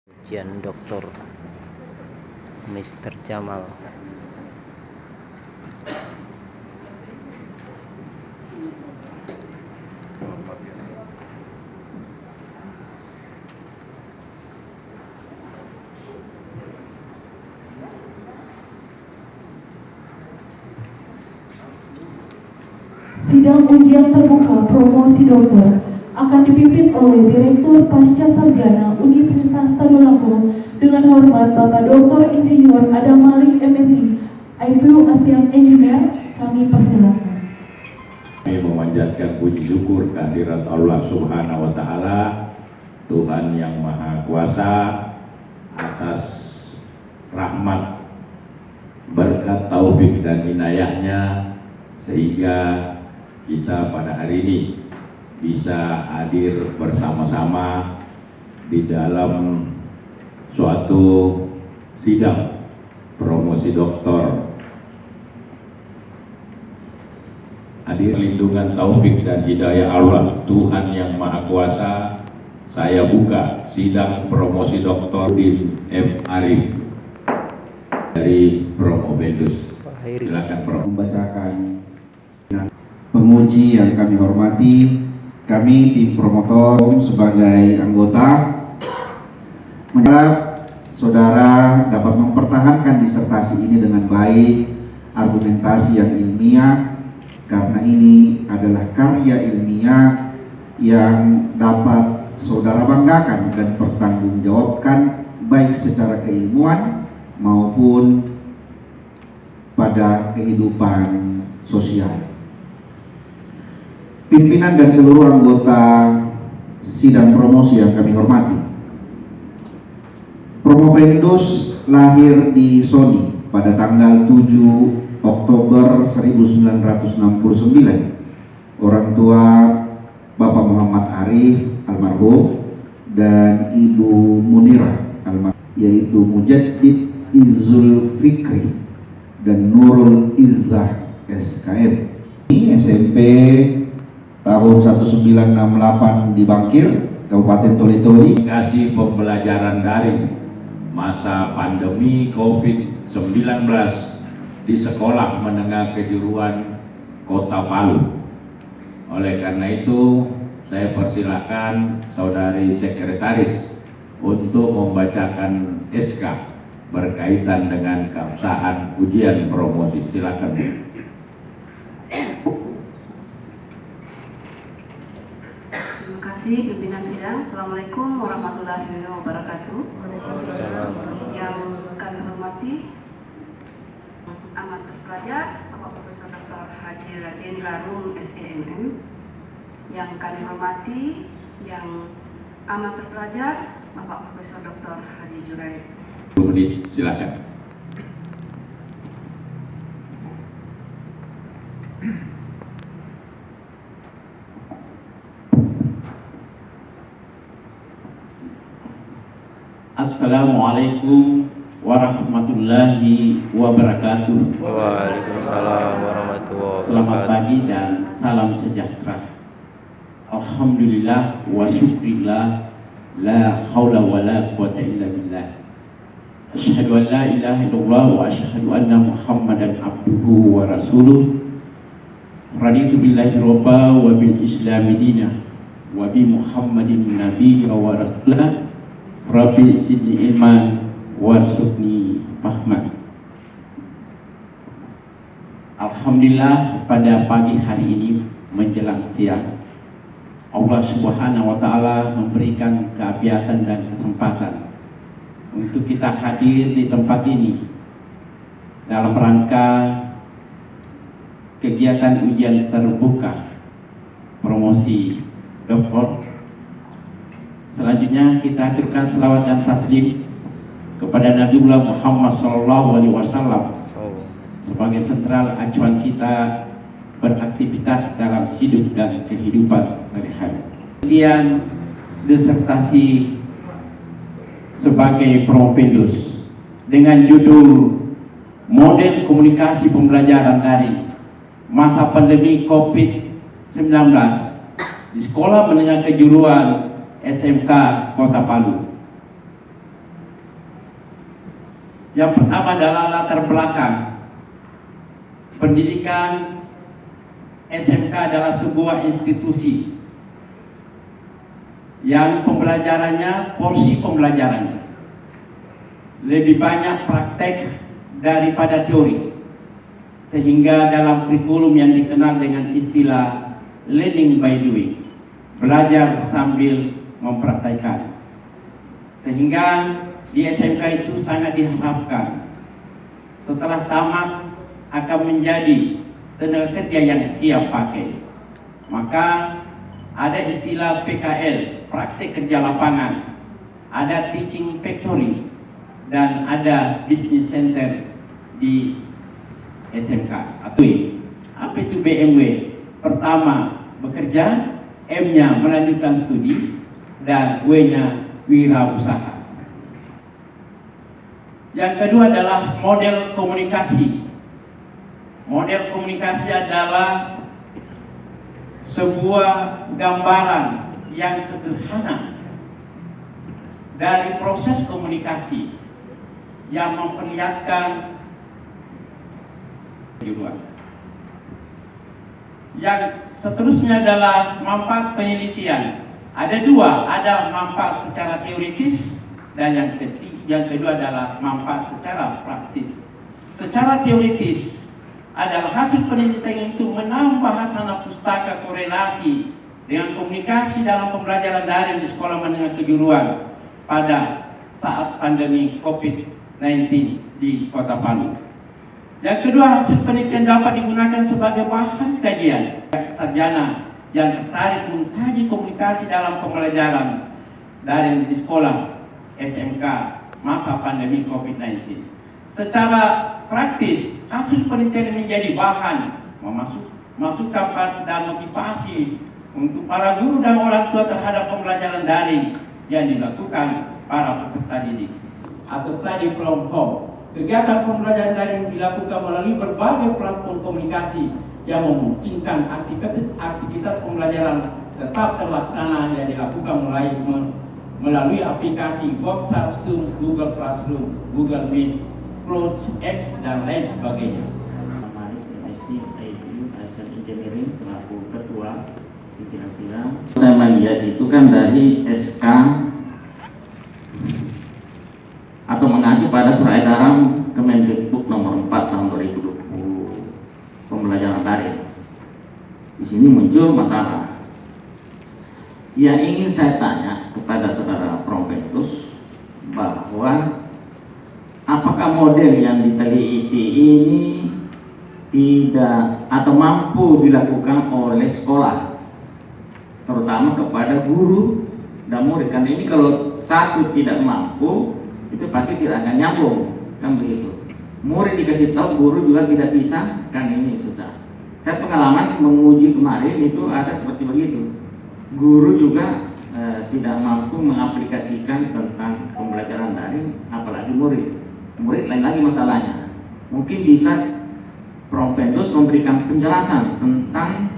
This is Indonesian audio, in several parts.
Ujian Dr. Mr. Jamal. Sidang ujian terbuka promosi dokter akan dipimpin oleh Direktur Pasca Sarjana Universitas Tadulako dengan hormat Bapak Dr. Insinyur Adam Malik MSc, IPU ASEAN Engineer. Kami persilakan. Kami memanjatkan puji syukur kehadirat Allah Subhanahu wa Ta'ala, Tuhan yang Maha Kuasa, atas rahmat, berkat, taufik dan inayahnya sehingga kita pada hari ini bisa hadir bersama-sama di dalam suatu sidang promosi doktor. Hadir lindungan, taufik dan hidayah Allah Tuhan yang Maha Kuasa, saya buka sidang promosi doktor Din M. Arif dari Promobendus. Silakan Prof. Membacakan penguji yang kami hormati, kami tim promotor sebagai anggota menharap saudara dapat mempertahankan disertasi ini dengan baik, argumentasi yang ilmiah, karena ini adalah karya ilmiah yang dapat saudara banggakan dan pertanggungjawabkan baik secara keilmuan maupun pada kehidupan sosial. Pimpinan dan seluruh anggota sidang promosi yang kami hormati, Promobendus lahir di Sony pada tanggal 7 Oktober 1969. Orang tua Bapak Muhammad Arif almarhum dan Ibu Munirah almarhum, yaitu Mujaddid Izzul Fikri dan Nurul Izzah SKM. SMP tahun 1968 di Bangkir, Kabupaten Toli-Toli. Aplikasi pembelajaran daring masa pandemi COVID-19 di Sekolah Menengah Kejuruan Kota Palu. Oleh karena itu, saya persilakan Saudari Sekretaris untuk membacakan SK berkaitan dengan keabsahan ujian promosi. Silakan, Bu. Terima kasih pimpinan sidang. Assalamualaikum warahmatullahi wabarakatuh. Yang kami hormati amat terpelajar Bapak Profesor Dr. Haji Rajendra Rum SEMM. Yang kami hormati yang amat terpelajar Bapak Profesor Dr. Haji Juraid. 2 menit, silakan. Assalamualaikum warahmatullahi wabarakatuh. Waalaikumsalam warahmatullahi wabarakatuh. Selamat pagi dan salam sejahtera. Alhamdulillah wa syukrillah, la haula wa la quwata illa billah. Asyhadu an la ilaha illallah wa asyhadu anna Muhammadan abduhu wa rasuluh. Raditu billahi robba wa bil islami dinah wa bi Muhammadin nabiyya wa rasulah. Rabbi sidni ilman warzuqni fahman. Alhamdulillah, pada pagi hari ini menjelang siang, Allah Subhanahu wa Ta'ala memberikan keapiatan dan kesempatan untuk kita hadir di tempat ini dalam rangka kegiatan ujian terbuka promosi doktor. Selanjutnya kita aturkan selawat dan taslim kepada Nabiullah Muhammad SAW sebagai sentral acuan kita beraktivitas dalam hidup dan kehidupan sehari-hari. Kemudian disertasi sebagai Promobendus dengan judul Model Komunikasi Pembelajaran Daring Masa Pandemi COVID-19 di Sekolah Menengah Kejuruan SMK Kota Palu. Yang pertama adalah latar belakang. Pendidikan SMK adalah sebuah institusi yang pembelajarannya, porsi pembelajarannya lebih banyak praktek daripada teori, sehingga dalam kurikulum yang dikenal dengan istilah learning by doing, belajar sambil mempraktekkan, sehingga di SMK itu sangat diharapkan setelah tamat akan menjadi tenaga kerja yang siap pakai. Maka ada istilah PKL, praktek kerja lapangan, ada teaching factory, dan ada business center di SMK. Apa itu BMW? Pertama, bekerja, M-nya melanjutkan studi, dan W-nya wirausaha. Yang kedua adalah model komunikasi. Model komunikasi adalah sebuah gambaran yang sederhana dari proses komunikasi yang memperlihatkan kejuruan. Yang seterusnya adalah manfaat penelitian. Ada dua, ada manfaat secara teoritis dan yang kedua adalah manfaat secara praktis. Secara teoritis adalah hasil penelitian itu menambah hasanah pustaka korelasi dengan komunikasi dalam pembelajaran daring di sekolah menengah kejuruan pada saat pandemi COVID-19 di Kota Palu. Yang kedua, hasil penelitian dapat digunakan sebagai bahan kajian sarjana yang tertarik mengkaji komunikasi dalam pembelajaran daring di sekolah SMK masa pandemi COVID-19. Secara praktis, hasil penelitian menjadi bahan masukan dan motivasi untuk para guru dan orang tua terhadap pembelajaran daring yang dilakukan para peserta didik. Atau study from home, kegiatan pembelajaran daring dilakukan melalui berbagai platform komunikasi yang memungkinkan aktivitas pembelajaran tetap terlaksana yang dilakukan melalui aplikasi WhatsApp, Zoom, Google Classroom, Google Meet, Clouds, X, dan lain sebagainya. Engineering selaku ketua pimpinan sidang. Saya melihat itu kan dari SK atau mengacu pada surat edaran Kemendikbud nomor 4 tahun 2020 pembelajaran daring. Di sini muncul masalah. Yang ingin saya tanya kepada saudara Profetus bahwa apakah model yang diteliti ini tidak atau mampu dilakukan oleh sekolah, terutama kepada guru dan murid. Karena ini kalau satu tidak mampu, itu pasti tidak akan nyambung, kan begitu. Murid dikasih tahu, guru juga tidak bisa, kan ini susah. Saya pengalaman menguji kemarin itu ada seperti begitu. Guru juga tidak mampu mengaplikasikan tentang pembelajaran daring, apalagi murid. Murid lain lagi masalahnya. Mungkin bisa Profetus memberikan penjelasan tentang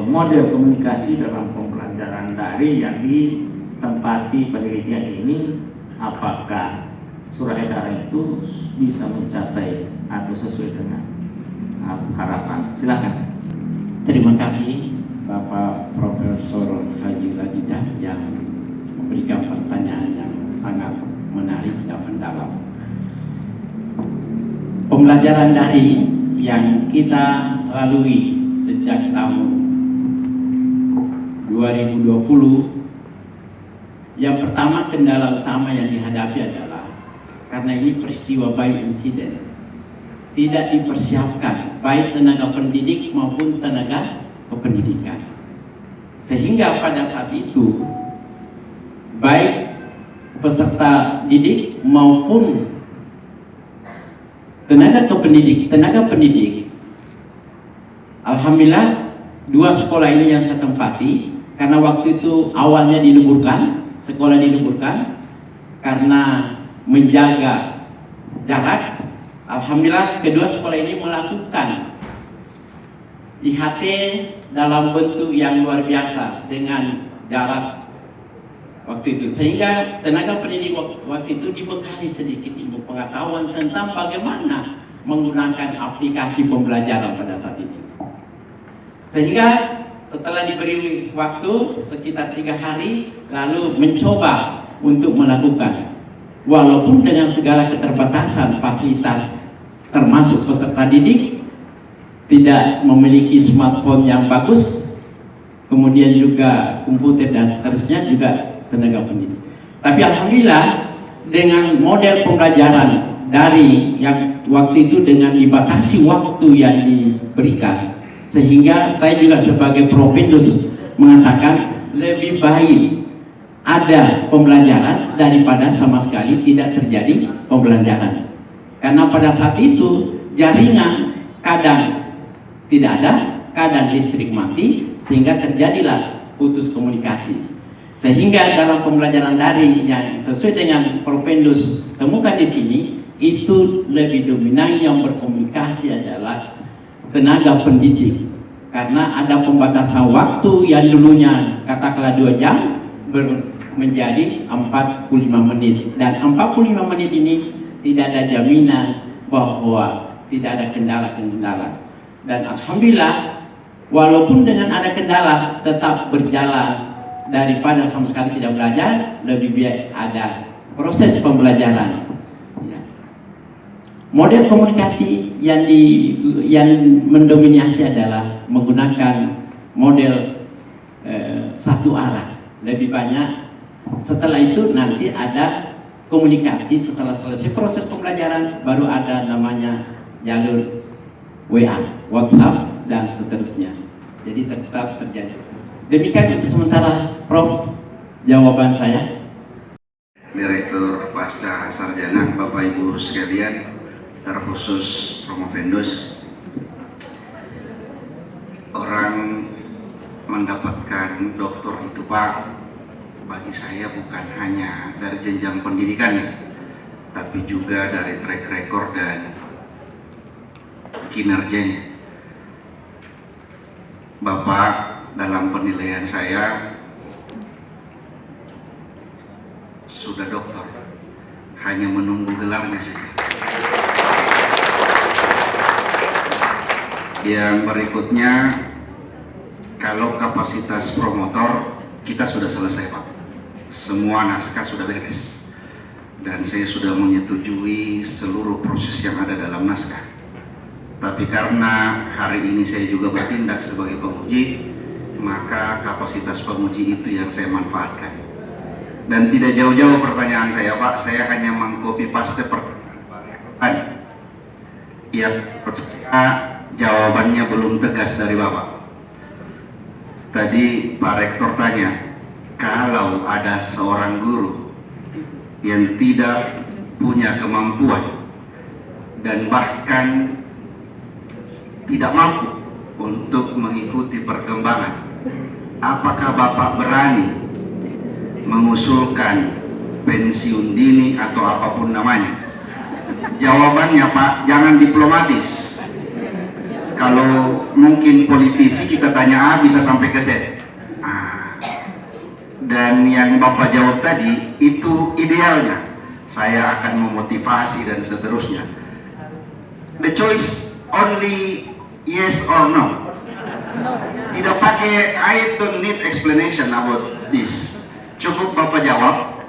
model komunikasi dalam pembelajaran daring yang ditempati penelitian ini, apakah surat edaran itu bisa mencapai atau sesuai dengan harapan. Silakan. Terima kasih Bapak Profesor Haji Lajidah yang memberikan pertanyaan yang sangat menarik dan mendalam. Pembelajaran daring yang kita lalui sejak tahun 2020, yang pertama kendala utama yang dihadapi adalah karena ini peristiwa by insiden, tidak dipersiapkan baik tenaga pendidik maupun tenaga kependidikan, sehingga pada saat itu baik peserta didik maupun tenaga pendidik, alhamdulillah dua sekolah ini yang saya tempati, karena waktu itu awalnya sekolah diliburkan karena menjaga jarak. Alhamdulillah kedua sekolah ini melakukan IHT dalam bentuk yang luar biasa dengan jarak waktu itu, sehingga tenaga pendidik waktu itu dibekali sedikit ilmu pengetahuan tentang bagaimana menggunakan aplikasi pembelajaran pada saat itu. Sehingga setelah diberi waktu sekitar 3 hari, lalu mencoba untuk melakukan, walaupun dengan segala keterbatasan fasilitas termasuk peserta didik tidak memiliki smartphone yang bagus, kemudian juga komputer dan seterusnya, juga tenaga pendidik. Tapi alhamdulillah dengan model pembelajaran dari yang waktu itu dengan dibatasi waktu yang diberikan, sehingga saya juga sebagai Propendus mengatakan lebih baik ada pembelajaran daripada sama sekali tidak terjadi pembelajaran. Karena pada saat itu jaringan kadang tidak ada, kadang listrik mati, sehingga terjadilah putus komunikasi. Sehingga dalam pembelajaran daring yang sesuai dengan Propendus temukan di sini, itu lebih dominan yang berkomunikasi adalah tenaga pendidik, karena ada pembatasan waktu yang dulunya katakanlah 2 jam menjadi 45 menit, dan 45 menit ini tidak ada jaminan bahwa tidak ada kendala-kendala. Dan alhamdulillah walaupun dengan ada kendala tetap berjalan, daripada sama sekali tidak belajar, lebih baik ada proses pembelajaran. Model komunikasi yang mendominasi adalah menggunakan model satu arah, lebih banyak. Setelah itu nanti ada komunikasi, setelah selesai proses pembelajaran baru ada namanya jalur WA, WhatsApp dan seterusnya. Jadi tetap terjadi. Demikian untuk sementara, Prof, jawaban saya. Direktur Pasca Sarjana, Bapak Ibu sekalian, terkhusus Propendus, orang mendapatkan doktor itu Pak, bagi saya bukan hanya dari jenjang pendidikannya, tapi juga dari track record dan kinerjanya. Bapak dalam penilaian saya sudah doktor, hanya menunggu gelarnya saja. Yang berikutnya, kalau kapasitas promotor kita sudah selesai Pak, semua naskah sudah beres dan saya sudah menyetujui seluruh proses yang ada dalam naskah. Tapi karena hari ini saya juga bertindak sebagai penguji, maka kapasitas penguji itu yang saya manfaatkan. Dan tidak jauh-jauh pertanyaan saya Pak, saya hanya mengcopy paste pertanyaan yang jawabannya belum tegas dari Bapak. Tadi Pak Rektor tanya, kalau ada seorang guru yang tidak punya kemampuan dan bahkan tidak mampu untuk mengikuti perkembangan, apakah Bapak berani mengusulkan pensiun dini atau apapun namanya? Jawabannya Pak, jangan diplomatis. Kalau mungkin politisi kita tanya A bisa sampai ke Z. Dan yang Bapak jawab tadi itu idealnya. Saya akan memotivasi dan seterusnya. The choice only yes or no. Tidak pakai I don't need explanation about this. Cukup Bapak jawab,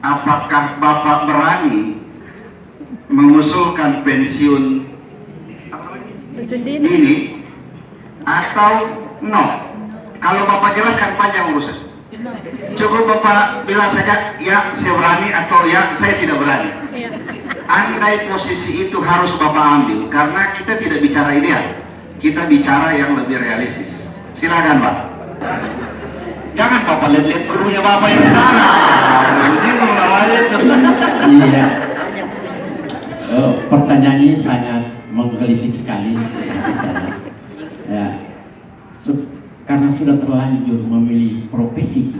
apakah Bapak berani mengusulkan pensiun dini atau no? Kalau Bapak jelaskan panjang urusan. Cukup Bapak bilang saja ya saya berani atau ya saya tidak berani. Andai posisi itu harus Bapak ambil, karena kita tidak bicara ideal, kita bicara yang lebih realistis. Silakan Pak. Jangan Bapak lihat-lihat gurunya Bapak yang di sana. Iya. Pertanyaannya sangat menggelitik sekali. Ya. Karena sudah terlanjur memilih profesi,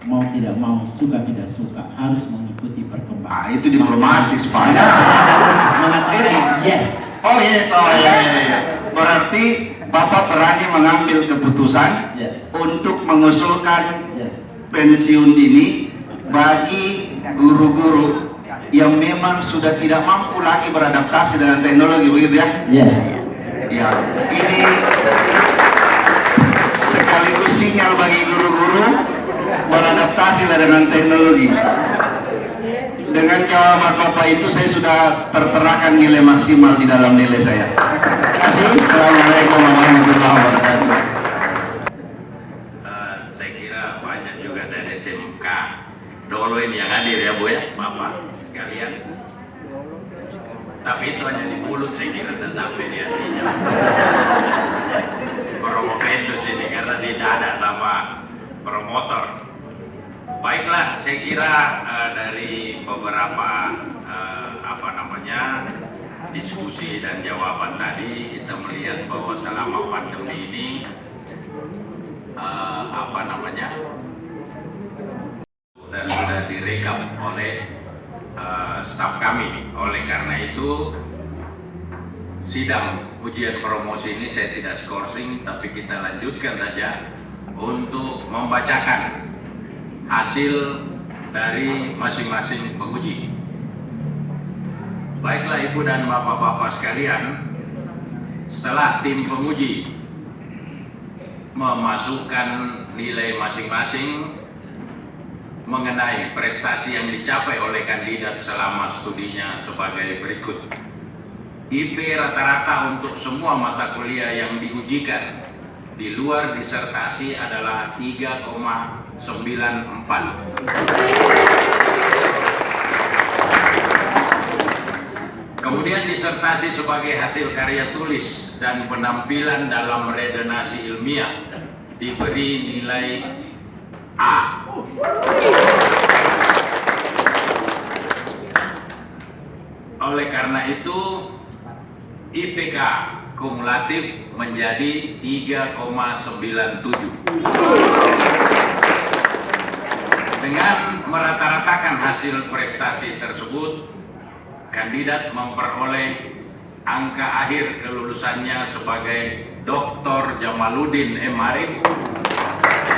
mau tidak mau, suka tidak suka, harus mengikuti perkembangan. Itu diplomatis Pak. Mengatakan yes. Oh yes, Berarti Bapak berani mengambil keputusan untuk mengusulkan pensiun dini bagi guru-guru yang memang sudah tidak mampu lagi beradaptasi dengan teknologi, begitu ya? Yes. Ya, ini sekaligus sinyal bagi guru-guru beradaptasilah dengan teknologi. Dengan jawaban Bapak itu saya sudah terterakan nilai maksimal di dalam nilai saya. Terima kasih. Assalamualaikum warahmatullahi wabarakatuh. Saya kira banyak juga dari SMK dulu ini yang hadir ya Bu ya, Bapak sekalian. Tapi itu hanya di mulut, saya kira tidak sampai di hatinya. Promoventus ini karena tidak ada sama promotor. Baiklah, saya kira dari beberapa diskusi dan jawaban tadi kita melihat bahwa selama pandemi ini dan sudah direkap oleh staf kami. Oleh karena itu sidang ujian promosi ini saya tidak skorsing, tapi kita lanjutkan saja untuk membacakan hasil dari masing-masing penguji. Baiklah Ibu dan Bapak-Bapak sekalian, setelah tim penguji memasukkan nilai masing-masing mengenai prestasi yang dicapai oleh kandidat selama studinya sebagai berikut. IP rata-rata untuk semua mata kuliah yang diujikan di luar disertasi adalah 3,94. Kemudian disertasi sebagai hasil karya tulis dan penampilan dalam redenasi ilmiah diberi nilai A. Oleh karena itu IPK kumulatif menjadi 3,97. Dengan merata-ratakan hasil prestasi tersebut, kandidat memperoleh angka akhir kelulusannya sebagai Dr. Jamaluddin M. Arif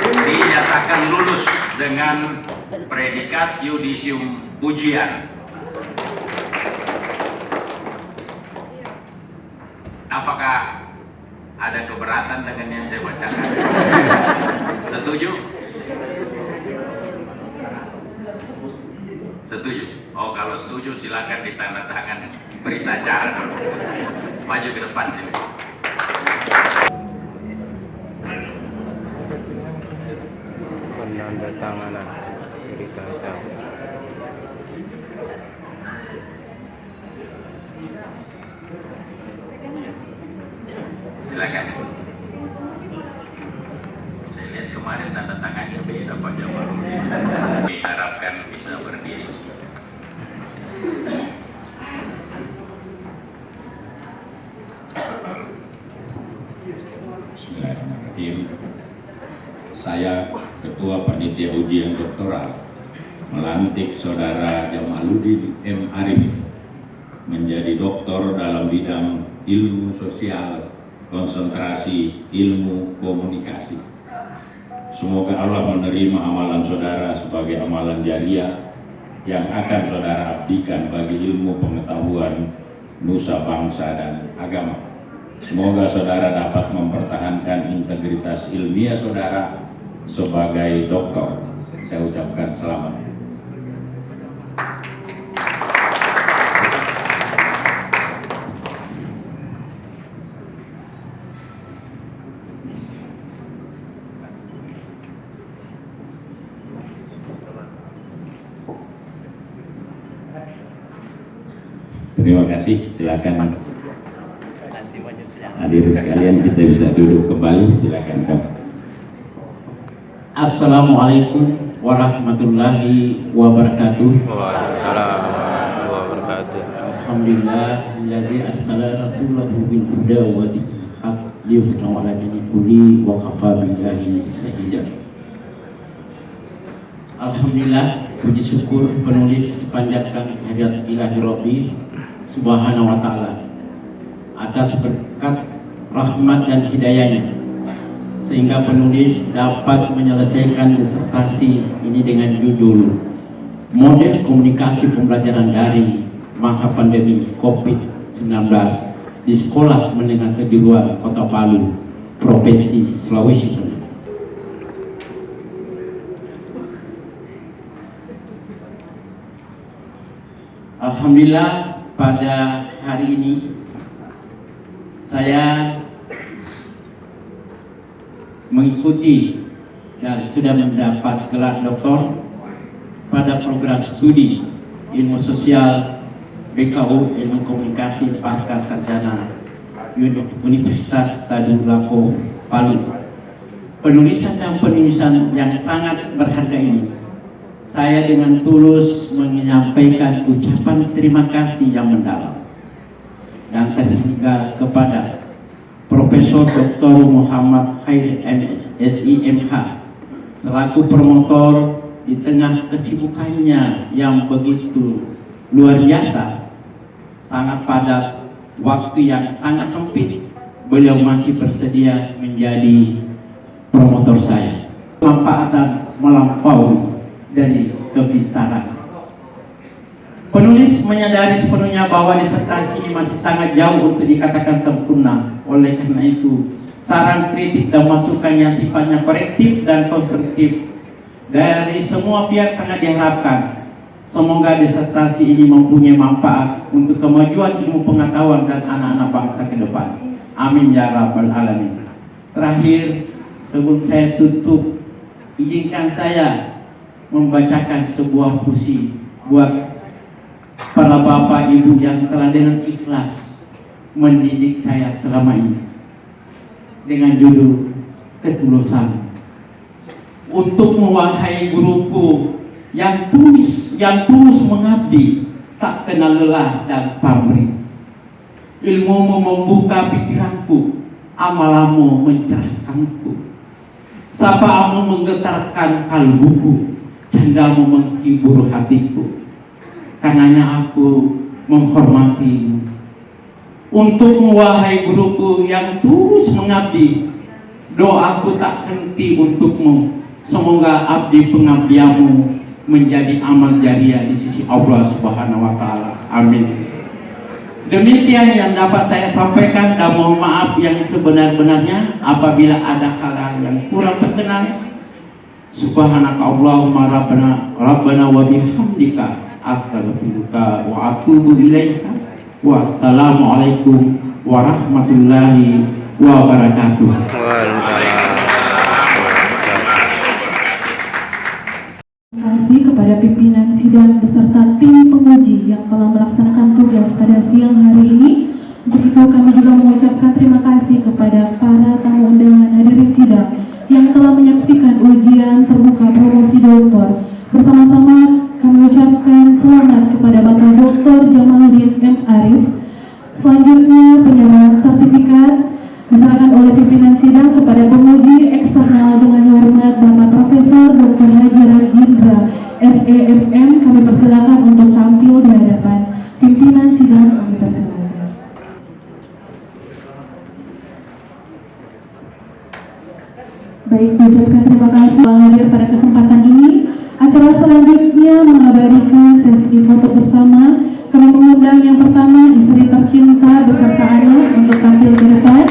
dinyatakan lulus dengan predikat yudisium ujian. Apakah ada keberatan dengan yang saya bacakan? Setuju? Setuju? Oh, kalau setuju silakan ditandatangan berita acara. Maju ke depan sini. Penandatanganan berita acara. Silakan. Saya lihat kemarin tanda tangannya beda Pak Jamaluddin. Diharapkan bisa berdiri. Bismillahirrahmanirrahim. Saya Ketua Panitia Ujian Doktoral melantik Saudara Jamaluddin M. Arif menjadi doktor dalam bidang ilmu sosial, konsentrasi ilmu komunikasi. Semoga Allah menerima amalan saudara sebagai amalan jariah yang akan saudara abdikan bagi ilmu pengetahuan nusa bangsa dan agama. Semoga saudara dapat mempertahankan integritas ilmiah saudara sebagai doktor. Saya ucapkan selamat. Terima kasih, silakan hadirin sekalian, kita bisa duduk kembali, silakan kamu. Assalamualaikum warahmatullahi wabarakatuh. Waalaikumsalam warahmatullahi wabarakatuh. Alhamdulillah alladzi arsala rasulahu bil huda wa dinil haq liyuzhirahu 'ala dini kulli wa kafa billahi shahida. Alhamdulillah, puji syukur penulis panjatkan kehadirat ilahi Rabbi Subhanahu wa ta'ala atas berkat rahmat dan hidayahnya sehingga penulis dapat menyelesaikan disertasi ini dengan judul model komunikasi pembelajaran daring masa pandemi COVID-19 di Sekolah Menengah Kejuruan Kota Palu, Provinsi Sulawesi Tengah. Alhamdulillah, pada hari ini saya mengikuti dan sudah mendapat gelar doktor pada program studi ilmu sosial BKU Ilmu Komunikasi Pasca Sarjana Universitas Tadulako Palu. Penulisan dan penulisan yang sangat berharga ini, saya dengan tulus menyampaikan ucapan terima kasih yang mendalam dan terhingga kepada Profesor Dr. Muhammad Khair SIMH selaku promotor di tengah kesibukannya yang begitu luar biasa, sangat padat, waktu yang sangat sempit, beliau masih bersedia menjadi promotor saya. Manfaatan melampaui dari kepintaran. Penulis menyadari sepenuhnya bahwa disertasi ini masih sangat jauh untuk dikatakan sempurna. Oleh karena itu, saran, kritik, dan masukannya sifatnya korektif dan konstruktif dari semua pihak sangat diharapkan. Semoga disertasi ini mempunyai manfaat untuk kemajuan ilmu pengetahuan dan anak-anak bangsa ke depan. Amin ya rabbal alamin. Terakhir, sebelum saya tutup, izinkan saya membacakan sebuah puisi buat para bapak ibu yang telah dengan ikhlas mendidik saya selama ini, dengan judul Ketulusan. Untuk wahai guruku yang tulus mengabdi, tak kenal lelah dan pamrih. Ilmumu membuka pikiranku, amalamu mencerahkanku. Sapaamu menggetarkan kalbuku, candamu menghibur hatiku. Karenanya aku menghormatimu. Untukmu wahai guruku yang tulus mengabdi, doaku tak henti untukmu. Semoga abdi pengabdianmu menjadi amal jariah di sisi Allah Subhanahu wa Ta'ala. Amin. Demikian yang dapat saya sampaikan, dan mohon maaf yang sebenar-benarnya apabila ada hal yang kurang berkenan. Subhanaka Allahumma rabbana wa bihamdika astaghfiruka wa atubu ilaika. Wassalamualaikum warahmatullahi wabarakatuh. Terima kasih kepada pimpinan sidang beserta tim penguji yang telah melaksanakan tugas pada siang hari ini. Untuk itu kami juga mengucapkan terima kasih kepada para tamu undangan hadirin sidang yang telah menyaksikan ujian terbuka promosi doktor. Bersama-sama kami ucapkan selamat kepada Bapak Dr. Jamaluddin M. Arif. Selanjutnya penyerahan sertifikat diserahkan oleh pimpinan sidang kepada penguji eksternal dengan hormat Bapak Profesor Dr. Haji Rajindra SEMM. Kami persilakan untuk tampil di hadapan pimpinan sidang. Kami persilakan. Baik, mengucapkan terima kasih hadir pada kesempatan ini. Acara selanjutnya mengabadikan sesi foto bersama. Kami mengundang yang pertama istri tercinta beserta anak untuk tampil ke depan.